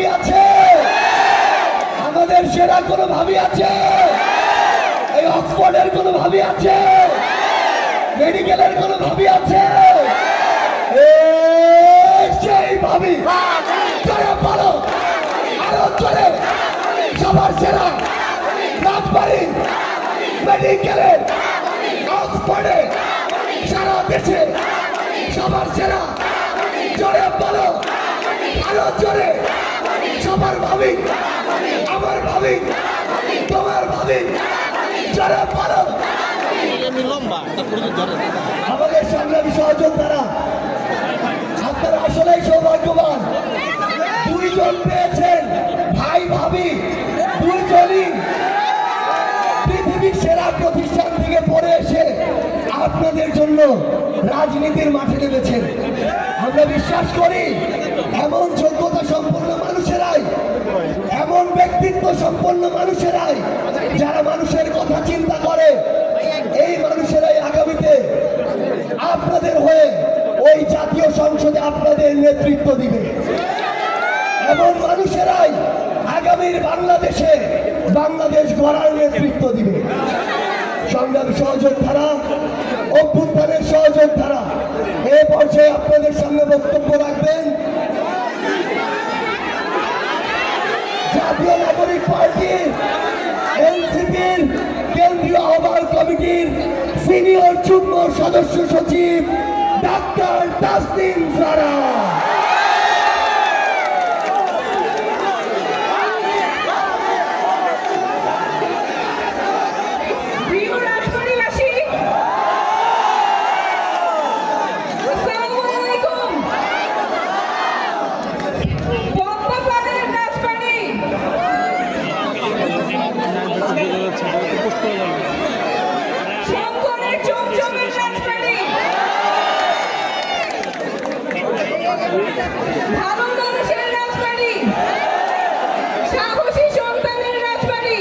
ভাবি আছে? আমাদের সেরা কোনো ভাবি আছে? এই অক্সফোর্ডের কোনো ভাবি আছে? মেডিকেলের কোনো ভাবি আছে? সেই ভাবি জোরে বলো, আরো জোরে। সবার সেরা রাজবাড়ী মেডিকেলের, অক্সফোর্ডে, সারা দেশে সবার সেরা। জোরে বলো, আরো জোরে। সবার ভাবি, আমার ভাবি, তোমার ভাবি, জোরে বলো। আমাদের সংগ্রামী সহযোদ্ধারা, আপনারা আসলেই সৌভাগ্যবান। দুইজন পেয়েছেন ভাই ভাবি, দুইজনই পৃথিবীর সেরা প্রতিষ্ঠান থেকে পড়ে এসে আপনাদের জন্য রাজনীতির মাঠে নেমেছেন। আমরা বিশ্বাস করি এমন যোগ্যতা সম্পন্ন মানুষেরাই, এমন ব্যক্তিত্ব সম্পন্ন মানুষেরাই, যারা মানুষের কথা চিন্তা করে, এই মানুষেরাই আগামীতে আপনাদের হয়ে ওই জাতীয় সংসদে আপনাদের নেতৃত্ব দিবে। এমন মানুষেরাই আগামীর বাংলাদেশে বাংলাদেশ গড়ার নেতৃত্ব দিবে। সংগ্রামী সহযোদ্ধারা, অভ্যুত্থানের সহযোদ্ধারা, এই পর্যায়ে আপনাদের সামনে বক্তব্য রাখবেন জাতীয় নাগরিক পার্টি এনসিপির কেন্দ্রীয় আহ্বায়ক কমিটির সিনিয়র যুগ্ম সদস্য সচিব ডাক্তার তাসনিম জারা। ভালো মানুষের রাজবাড়ি, সাহসী সন্তানের রাজবাড়ি।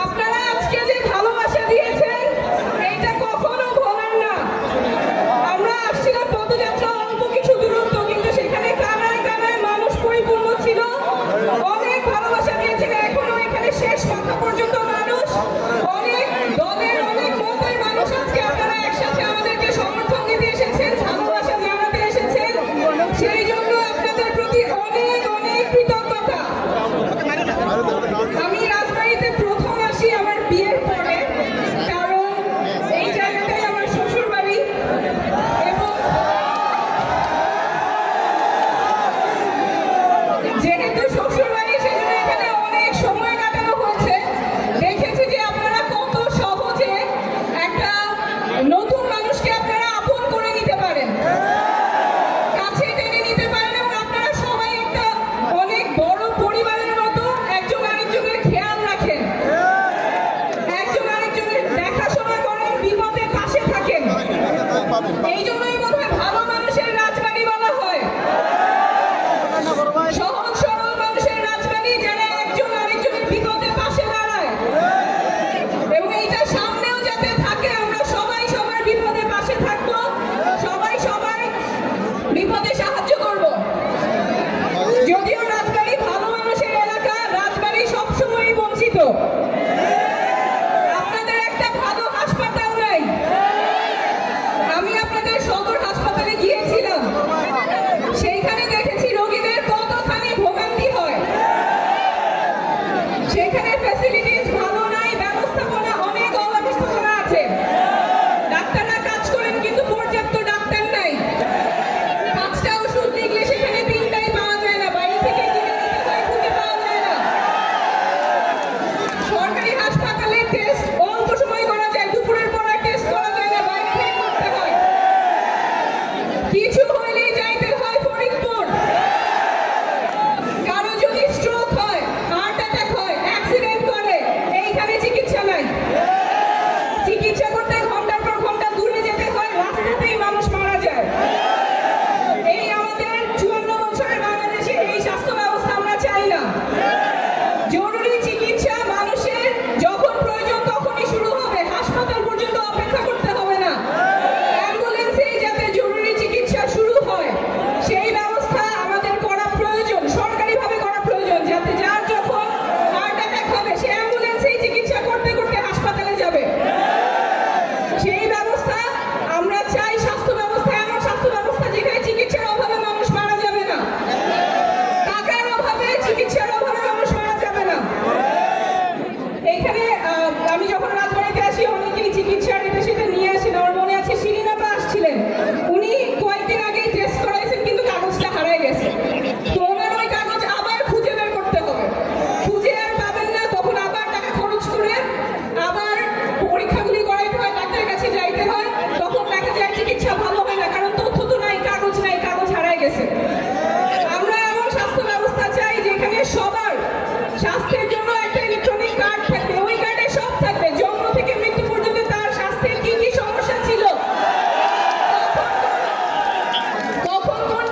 আপনারা আজকে যে ভালোবাসা দিয়েছেন এটা কখনো ভোলার না। আমরা আসছিলাম পদযাত্রা অল্প কিছু দূরত্ব, কিন্তু সেখানে কানায় কানায় মানুষ পরিপূর্ণ ছিল, অনেক ভালোবাসা দিয়েছিল। এখনো এখানে শেষ মাথা পর্যন্ত মানুষ, অনেক দলের অনেক মতের মানুষ আজকে আপনারা একসাথে আমাদেরকে সমর্থন দিতে এসেছেন, ভালোবাসা জানাতে এসেছেন। সেই জন্য আপনাদের প্রতি অনেক অনেক কৃতজ্ঞতা। আমি রাজবাড়িতে প্রথম আসি আমার বিয়ের পরে, কারণ এই জায়গাটাই আমার শ্বশুর বাড়ি এবং যেহেতু শ্বশুর বাড়ি সেজন্য এখানে অনেক সময় কাটানো হয়েছে। দেখেছি যে আপনারা কত সহজে একটা নতুন মানুষকে আপনারা আপন করে নিতে পারেন, কাছে টেনে নিতে পারেন, এবং আপনারা সবাই একটা অনেক বড় পরিবারের মতো একজন আরেকজনের খেয়াল রাখেন, একজন আরেকজনের দেখাশোনা করেন, বিপদে পাশে থাকেন। এই জন্যই বোধহয় ভালো মানুষের রাজবাড়ি বলা হয়, সহজ সরল মানুষের রাজবাড়ি, যারা একজন আরেকজনের বিপদে পাশে দাঁড়ায়। এবং এইটা সামনেও যাতে থাকে, আমরা সবাই সবার বিপদে পাশে থাকবো, সবাই সবাই বিপদে সাহায্য করব। যদিও রাজবাড়ি ভালো মানুষের এলাকা, রাজবাড়ি সবসময় বঞ্চিত। আপনাদের একটা ভালো হাসপাতাল নাই। আমি আপনাদের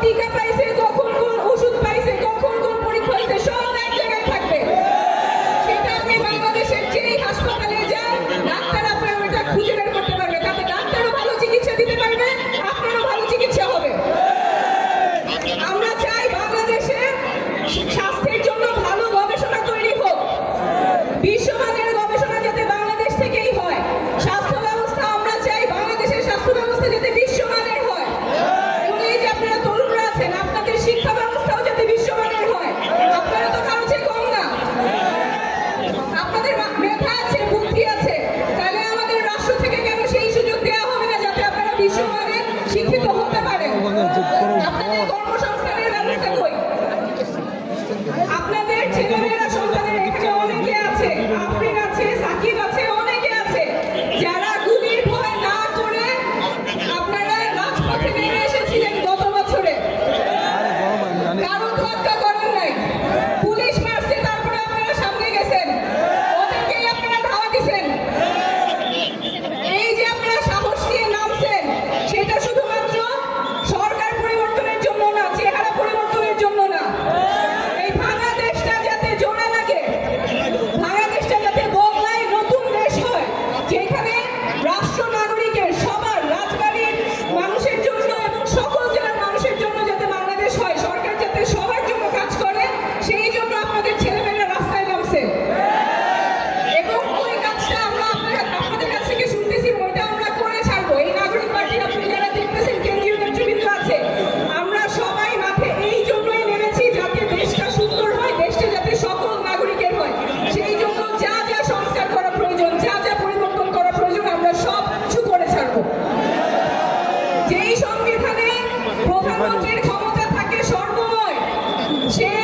টিকা পাইছে, কখন কোন ওষুধ পাইছে, কখন কোন পরীক্ষা হয়েছে, সব এক জায়গায় থাকবে। সেটা আপনি বাংলাদেশের যেই হাসপাতালে যান, ডাক্তার আপনার ওটা খুঁজে বের করতে পারবে। তাতে ডাক্তারও ভালো চিকিৎসা দিতে পারবে, আপনারও ভালো চিকিৎসা হবে। আমরা চাই বাংলাদেশে স্বাস্থ্যের জন্য ভালো গবেষণা তৈরি হোক, বিশ্বমানের গবেষণা যাতে বাংলাদেশ থেকেই হয়। স্বাস্থ্য ব্যবস্থা আমরা চাই বাংলাদেশের স্বাস্থ্য ব্যবস্থা যাতে বিশ্বমানের হয়। এবং এই যে আপনারা তরুণরা আছেন, আপনাদের শিক্ষা ব্যবস্থাও যাতে বিশ্বমানের হয়। আপনারা তো কারো চেয়ে কম না, আপনাদের মেধা আছে, বুদ্ধি আছে, তাহলে আমাদের রাষ্ট্র থেকে কেন সেই সুযোগ দেওয়া হবে না যাতে আপনারা বিশ্বমানের শিক্ষিত হতে পারেন? আপনাদের কর্মসংস্থানের ব্যবস্থা কই? আপনাদের ছেলেমেয়েরা সন্তানের এখানে অনেকে আছে, আফরিন আছে, সাকিব আছে, অনেকে আছে যারা গুলির ভয় না করে আপনারা রাজপথে নেমে এসেছিলেন গত বছরে। কারো তোয়াক্কা করেন নাই, পুলিশ মারছে, তারপরে আপনারা সামনে গেছেন, ওদেরকেই আপনারা ধাওয়া দিছেন। এই যে আপনারা সাহস নিয়ে নামছেন, সেটা শুধুমাত্র সরকার পরিবর্তনের জন্য না, চেহারা পরিবর্তনের জন্য না। এই ভাঙা দেশটা যাতে জোড়া লাগে, ভাঙা দেশটা যাতে বদলায়, নতুন দেশ হয়, যেখানে রাষ্ট্র নাগরিকের সবার, রাজবাড়ির মানুষের জন্য এবং সকল জেলার মানুষের জন্য যাতে বাংলাদেশ হয়, সরকার যাতে সবার জন্য কাজ করে, সেই জন্য আপনাদের ছেলেমেয়েরা রাস্তায় নামছে। এবং ওই কাজটা আমরা আপনাদের কাছ থেকে শুনতেছি, ওইটা আমরা করে ছাড়বো। এই নাগরিক পার্টি আপনি যারা দেখতেছেন, কেন্দ্রীয় নেতৃবৃন্দ আছে, আমরা সবাই মাঠে এই জন্যই নেমেছি যাতে দেশটা সুন্দর হয়, দেশটা যাতে সকল নাগরিকের হয়। সেই জন্য যা যা সংস্কার করা প্রয়োজন, যা যা পরিবর্তন করা প্রয়োজন, আমরা সব কিছু করে ছাড়বো। যেই সংবিধানে প্রধানমন্ত্রীর ক্ষমতা থাকে সর্বময়, সেই